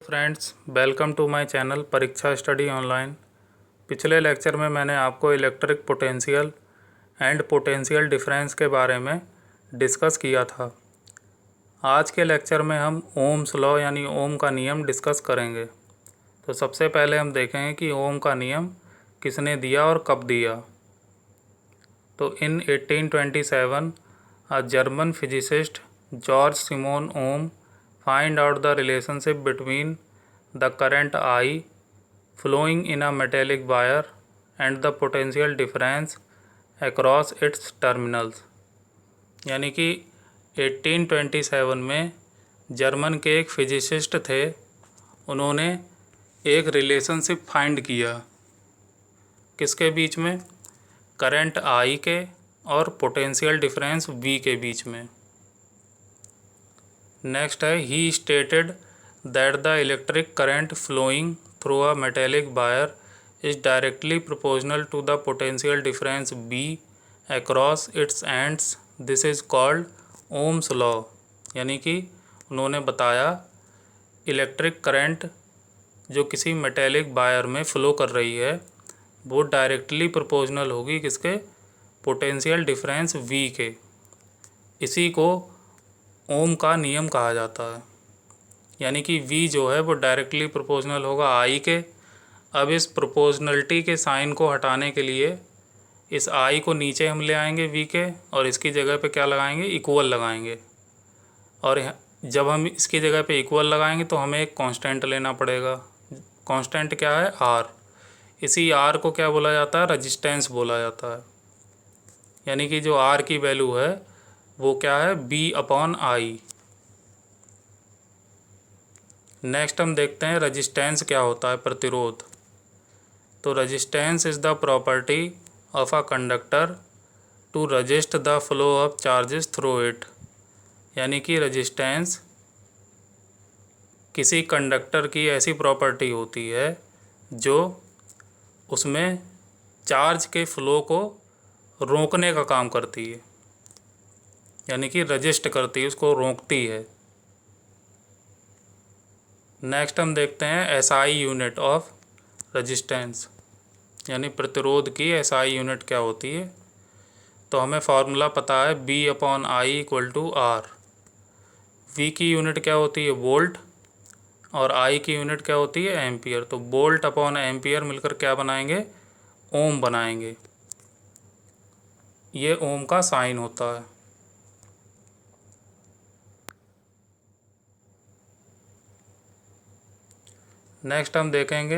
Friends, welcome to my channel Pariksha study online. पिछले lecture में मैंने आपको electric potential and potential difference के बारे में डिस्कस किया था। आज के लेक्चर में हम ओम्स लॉ यानी ओम का नियम डिस्कस करेंगे। तो सबसे पहले हम देखेंगे कि ओम का नियम किसने दिया और कब दिया। तो in 1827 a German physicist George Simon Ohm find out the relationship between the current I flowing in a metallic wire and the potential difference across its terminals। यानी कि 1827 में जर्मन के एक फिजिसिस्ट थे, उन्होंने एक रिलेशनशिप फाइंड किया किसके बीच में, करंट I के और पोटेंशियल डिफरेंस V के बीच में। नेक्स्ट है he stated that the electric current flowing through a metallic wire is directly proportional to the potential difference V across its ends. This is called Ohm's law. यानी कि उन्होंने बताया electric current जो किसी metallic wire में flow कर रही है वो डायरेक्टली प्रोपोर्शनल होगी किसके, पोटेंशियल डिफरेंस वी के। इसी को ओम का नियम कहा जाता है। यानी कि V जो है वो डायरेक्टली प्रोपोर्शनल होगा I के। अब इस प्रोपोर्शनलिटी के साइन को हटाने के लिए इस I को नीचे हम ले आएंगे V के, और इसकी जगह पे क्या लगाएंगे, इक्वल लगाएंगे। और जब हम इसकी जगह पे इक्वल लगाएंगे तो हमें एक कांस्टेंट लेना पड़ेगा। कांस्टेंट क्या है, R। इसी R को क्या बोला जाता है, रजिस्टेंस बोला जाता है। यानी कि जो R की वैल्यू है वो क्या है, B/I। नेक्स्ट हम देखते हैं रजिस्टेंस क्या होता है, प्रतिरोध। तो resistance is the property of a conductor to resist the flow of charges through it. यानी कि रजिस्टेंस किसी कंडक्टर की ऐसी प्रॉपर्टी होती है जो उसमें चार्ज के फ्लो को रोकने का काम करती है। यानी कि रजिस्ट करती है, उसको रोकती है। नेक्स्ट हम देखते हैं SI यूनिट ऑफ रजिस्टेंस, यानी प्रतिरोध की SI यूनिट क्या होती है। तो हमें फार्मूला पता है B/I = R। V की यूनिट क्या होती है, वोल्ट, और I की यूनिट क्या होती है, एम्पियर। तो वोल्ट/एम्पियर मिलकर क्या बनाएंगे, ओम बनाएंगे। ये ओम का साइन होता है। नेक्स्ट हम देखेंगे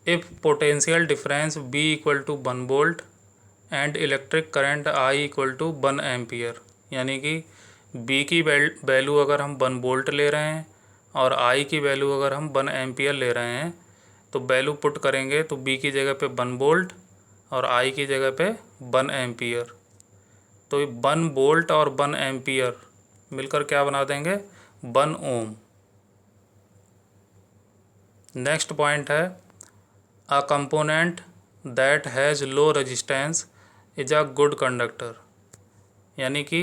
if potential difference B = 1 volt and electric current I = 1 ampere. यानी कि B की वैल्यू अगर हम 1 वोल्ट ले रहे हैं और I की वैल्यू अगर हम 1 एम्पियर ले रहे हैं, तो वैल्यू पुट करेंगे तो B की जगह पे 1 वोल्ट और I की जगह पे 1 एम्पियर। तो 1 वोल्ट और 1 एम्पियर मिलकर क्या बना देंगे, 1 ओम। नेक्स्ट पॉइंट है a component that has low resistance is a good conductor. यानी कि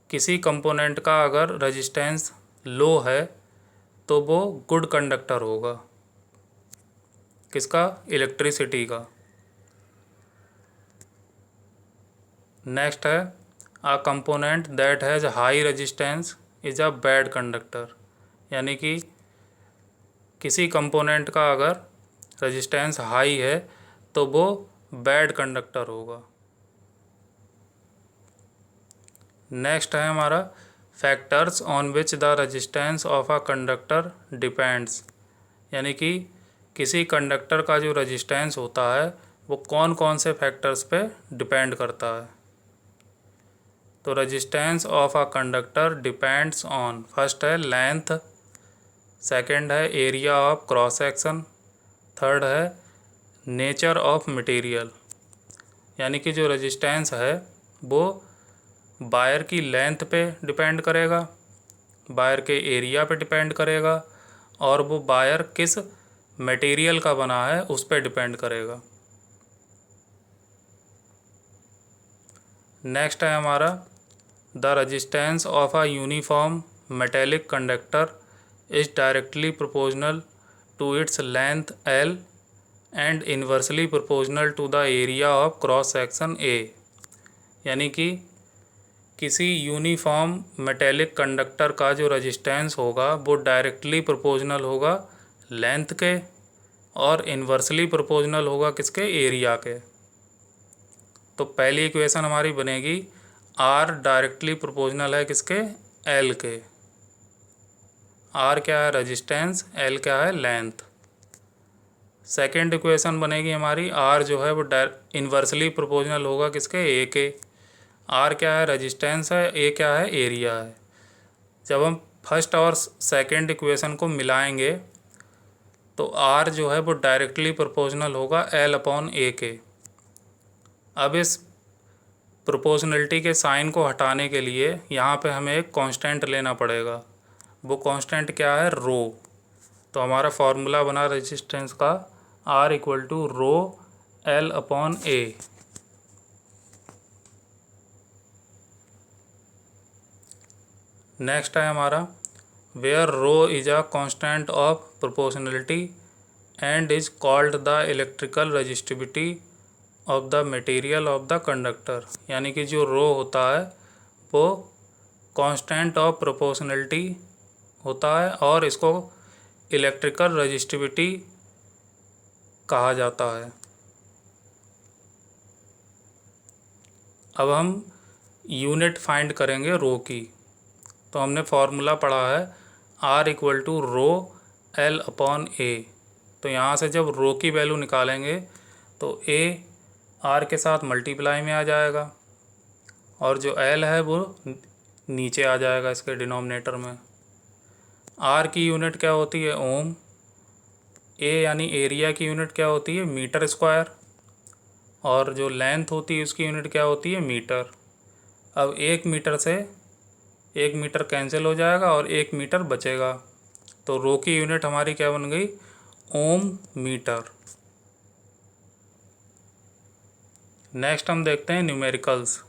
किसी कंपोनेंट का अगर रेजिस्टेंस लो है तो वो गुड कंडक्टर होगा, किसका, इलेक्ट्रिसिटी का। नेक्स्ट है a component that has high resistance is a bad conductor. यानी कि किसी कंपोनेंट का अगर रेजिस्टेंस हाई है तो वो बैड कंडक्टर होगा। नेक्स्ट है हमारा factors on which the resistance of a conductor depends. यानी कि किसी कंडक्टर का जो रेजिस्टेंस होता है वो कौन कौन से फैक्टर्स पे डिपेंड करता है। तो resistance of a conductor depends on, first है लेंथ, सेकंड है area of cross section, third है नेचर ऑफ मटेरियल। यानी कि जो रेजिस्टेंस है वो वायर की लेंथ पे डिपेंड करेगा, वायर के एरिया पे डिपेंड करेगा, और वो वायर किस मटेरियल का बना है उस पर डिपेंड करेगा। नेक्स्ट है हमारा the resistance of a uniform metallic conductor is directly proportional to its length L and inversely proportional to the area of cross section A। यानी कि किसी यूनिफॉर्म मेटेलिक कंडक्टर का जो रेजिस्टेंस होगा वो डायरेक्टली प्रोपोर्शनल होगा लेंथ के और इन्वर्सली प्रोपोर्शनल होगा किसके, एरिया के। तो पहली इक्वेशन हमारी बनेगी R डायरेक्टली प्रोपोर्शनल है किसके, L के। R क्या है, रेजिस्टेंस, L क्या है, लेंथ। सेकेंड इक्वेशन बनेगी हमारी R जो है वो इन्वर्सली प्रोपोर्शनल होगा किसके, A के। R क्या है, रेजिस्टेंस है, A क्या है, एरिया है। जब हम फर्स्ट और सेकेंड इक्वेशन को मिलाएंगे तो R जो है वो डायरेक्टली प्रोपोर्शनल होगा L/A के। अब इस प्रोपोर्शनलिटी के साइन को हटाने के लिए यहाँ पे हमें एक कांस्टेंट लेना पड़ेगा। वो कांस्टेंट क्या है, रो। तो हमारा फॉर्मूला बना रेजिस्टेंस का R = रो L/A। नेक्स्ट है हमारा where rho is a constant of proportionality and is called the electrical resistivity of the material of the conductor. यानी कि जो रो होता है वो कांस्टेंट ऑफ प्रोपोर्शनलिटी होता है और इसको इलेक्ट्रिकल रजिस्टिविटी कहा जाता है। अब हम यूनिट फाइंड करेंगे रो की। तो हमने फॉर्मूला पढ़ा है R = रो L/A। तो यहाँ से जब रो की वैल्यू निकालेंगे तो A R के साथ मल्टीप्लाई में आ जाएगा और जो L है वो नीचे आ जाएगा इसके डिनोमिनेटर में। R की यूनिट क्या होती है, ओम। A यानी एरिया की यूनिट क्या होती है, मीटर स्क्वायर। और जो लेंथ होती है उसकी यूनिट क्या होती है, मीटर। अब 1 मीटर से 1 मीटर कैंसिल हो जाएगा और 1 मीटर बचेगा। तो रो की यूनिट हमारी क्या बन गई, ओम मीटर। नेक्स्ट हम देखते हैं न्यूमेरिकल्स।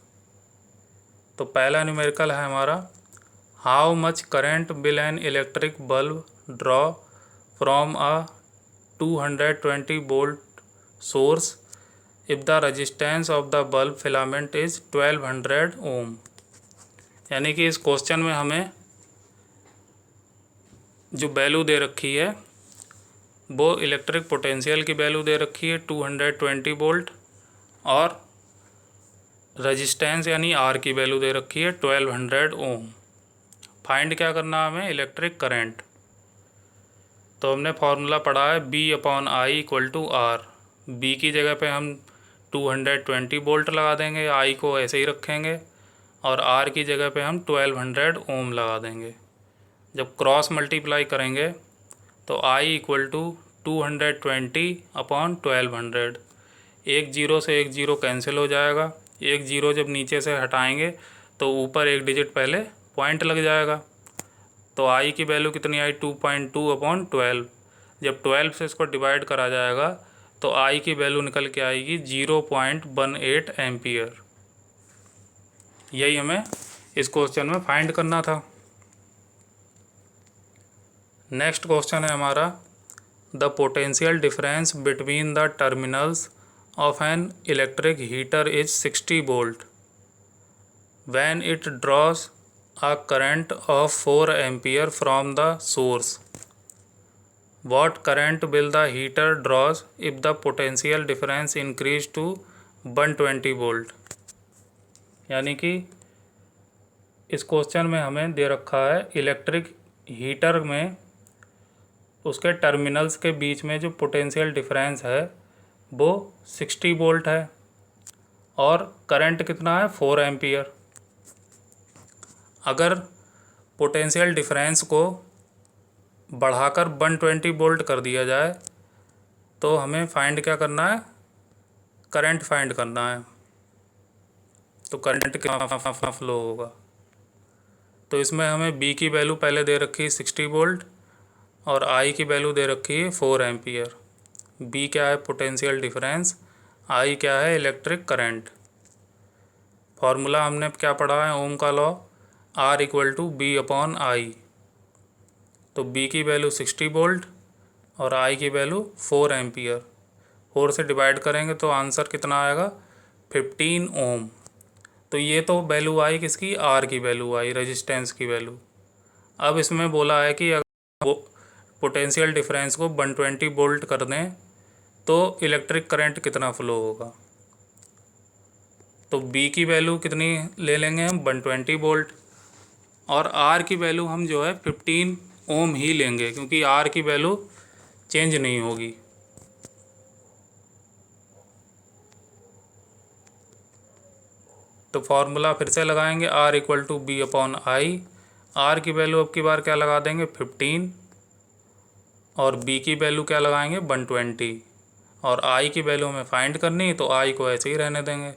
तो पहला न्यूमेरिकल है हमारा how much current will an electric bulb draw from a 220 volt source if the resistance of the bulb filament is 1200 ओम। यानी कि इस क्वेश्चन में हमें जो वैल्यू दे रखी है वो इलेक्ट्रिक पोटेंशियल की वैल्यू दे रखी है 220 वोल्ट और रेजिस्टेंस यानी R की वैल्यू दे रखी है 1200 ओम। फाइंड क्या करना है हमें, इलेक्ट्रिक करंट। तो हमने फार्मूला पढ़ा है B/I = R। B की जगह पे हम 220 वोल्ट लगा देंगे, I को ऐसे ही रखेंगे और R की जगह पे हम 1200 ओम लगा देंगे। जब क्रॉस मल्टीप्लाई करेंगे तो I = 220/1200। एक जीरो से एक जीरो कैंसिल हो जाएगा। एक जीरो जब नीचे से हटाएंगे तो ऊपर एक डिजिट पहले पॉइंट लग जाएगा। तो I की वैल्यू कितनी आई, 2.2/12। जब 12 से इसको डिवाइड करा जाएगा तो I की वैल्यू निकल के आएगी 0.18 एम्पियर। यही हमें इस क्वेश्चन में फाइंड करना था। नेक्स्ट क्वेश्चन है हमारा the potential difference between the terminals of an electric heater is 60 volt when it draws a current of 4 ampere from the source. What current will the heater draws if the potential difference increase to 120 volt? यानी कि इस question में हमें दे रखा है electric heater में उसके terminals के बीच में जो पोटेंशियल डिफरेंस है वो 60 वोल्ट है और करंट कितना है, 4 एम्पियर। अगर पोटेंशियल डिफरेंस को बढ़ाकर 120 वोल्ट कर दिया जाए तो हमें फाइंड क्या करना है, करंट फाइंड करना है। तो करंट कितना फ्लो होगा। तो इसमें हमें B की वैल्यू पहले दे रखी है 60 वोल्ट और I की वैल्यू दे रखी है 4 एम्पियर। B क्या है, पोटेंशियल डिफरेंस। I क्या है, इलेक्ट्रिक करंट। फॉर्मूला हमने क्या पढ़ा है, ओम का लॉ, R = B/I। तो बी की वैल्यू 60 वोल्ट और आई की वैल्यू 4 एम्पियर। 4 से डिवाइड करेंगे तो आंसर कितना आएगा 15 ओम। तो ये तो वैल्यू आई किसकी, आर की वैल्यू आई, रेजिस्टेंस की वैल्यू। अब इसमें बोला है कि अगर वो पोटेंशियल डिफरेंस को 120 वोल्ट कर दें तो इलेक्ट्रिक करंट कितना फ्लो होगा। तो बी की वैल्यू कितनी ले लेंगे हम 120 वोल्ट, और आर की वैल्यू हम जो है 15 ओम ही लेंगे क्योंकि आर की वैल्यू चेंज नहीं होगी। तो फॉर्मूला फिर से लगाएंगे, R equal to V upon I. R की वैल्यू अब की बार क्या लगा देंगे 15, और बी की वैल्यू क्या लगाएंगे 120, और आई की वैल्यू हमें फाइंड करनी है तो आई को ऐसे ही रहने देंगे।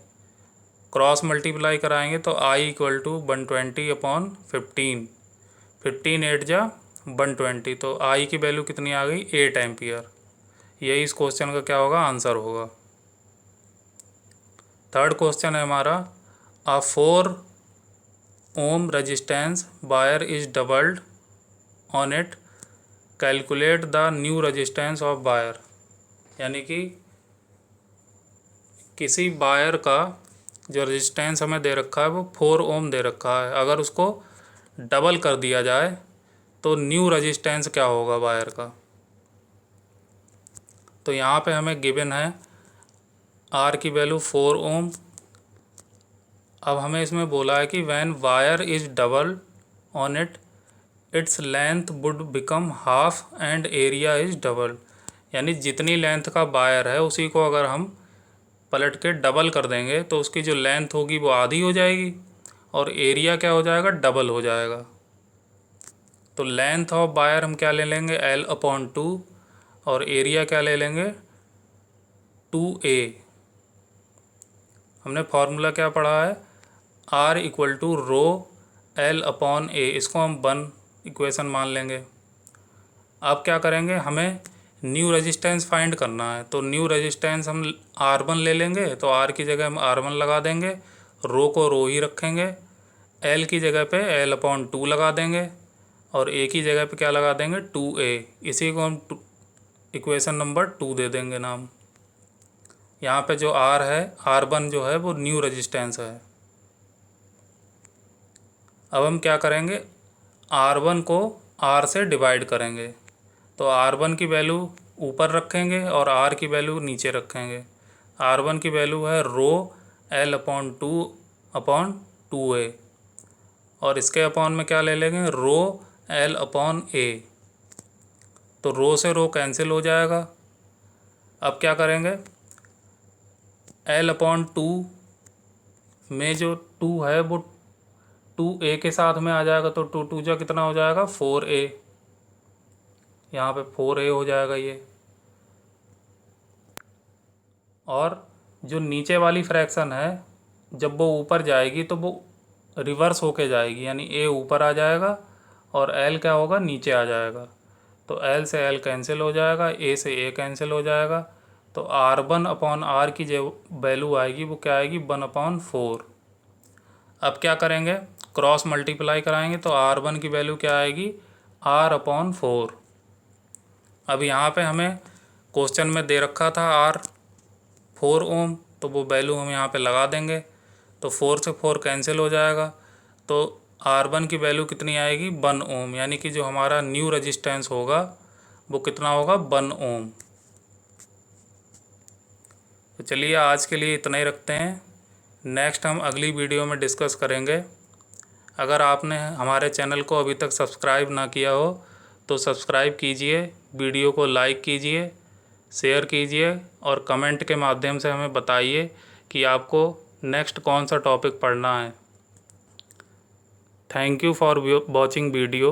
क्रॉस मल्टीप्लाई कराएंगे तो आई इक्वल टू 120 अपॉन 15, 15 8 जा 120, तो आई की वैल्यू कितनी आ गई 8 एम्पियर। यही इस क्वेश्चन का क्या होगा, आंसर होगा। थर्ड क्वेश्चन है हमारा, a 4 ohm resistance wire is doubled on it, calculate the new resistance of wire। यानी कि किसी वायर का जो रेजिस्टेंस हमें दे रखा है वो 4 ओम दे रखा है, अगर उसको डबल कर दिया जाए तो न्यू रेजिस्टेंस क्या होगा वायर का। तो यहाँ पे हमें गिवन है आर की वैल्यू 4 ओम। अब हमें इसमें बोला है कि when wire is double on it its length would become half and area is double. यानी जितनी लेंथ का वायर है उसी को अगर हम पलट के डबल कर देंगे तो उसकी जो लेंथ होगी वो आधी हो जाएगी और एरिया क्या हो जाएगा, डबल हो जाएगा। तो लेंथ ऑफ वायर हम क्या ले लेंगे L/2 और एरिया क्या ले लेंगे 2a। हमने फॉर्मूला क्या पढ़ा है, R equal to row L/a, इसको हम 1 इक्वेशन मान लेंगे। अब क्या करेंगे, हमें न्यू रेजिस्टेंस फाइंड करना है, तो न्यू रेजिस्टेंस हम R1 ले लेंगे, तो R की जगह हम R1 लगा देंगे, रो को रो ही रखेंगे, L की जगह पे L/2 लगा देंगे और A की जगह पे क्या लगा देंगे 2a। इसी को हम इक्वेशन नंबर 2 दे देंगे नाम। यहाँ पे जो R है R1 जो है वो न्यू रेजिस्टेंस है। अब हम क्या करेंगे, R1 को R से डिवाइड करेंगे, तो R1 की वैल्यू ऊपर रखेंगे और R की वैल्यू नीचे रखेंगे। R1 की वैल्यू है रो L/2/2a और इसके अपॉन में क्या ले लेंगे रो L/a। तो रो से रो कैंसिल हो जाएगा। अब क्या करेंगे, L/2 में जो 2 है वो 2a के साथ में आ जाएगा, तो 2 2 जा कितना हो जाएगा 4a। यहाँ पे 4a हो जाएगा ये। और जो नीचे वाली फ्रैक्शन है जब वो ऊपर जाएगी तो वो रिवर्स होके जाएगी, यानी a ऊपर आ जाएगा और l क्या होगा नीचे आ जाएगा। तो l से l कैंसिल हो जाएगा, a से a कैंसिल हो जाएगा। तो R1/R की जो वैल्यू आएगी वो क्या आएगी 1/4। अब क्या करेंगे, क्रॉस मल्टीप्लाई कराएंगे तो R1 की वैल्यू क्या आएगी R/4। अब यहाँ पे हमें क्वेश्चन में दे रखा था R 4 ओम, तो वो वैल्यू हम यहाँ पे लगा देंगे, तो 4 से 4 कैंसिल हो जाएगा। तो R1 की वैल्यू कितनी आएगी 1 ओम, यानी कि जो हमारा न्यू रेजिस्टेंस होगा वो कितना होगा 1 ओम। तो चलिए आज के लिए इतना ही रखते हैं, नेक्स्ट हम अगली वीडियो में डिस्कस करेंगे। अगर आपने हमारे चैनल को अभी तक सब्सक्राइब ना किया हो तो सब्सक्राइब कीजिए, वीडियो को लाइक कीजिए, शेयर कीजिए और कमेंट के माध्यम से हमें बताइए कि आपको नेक्स्ट कौन सा टॉपिक पढ़ना है। Thank you for watching video.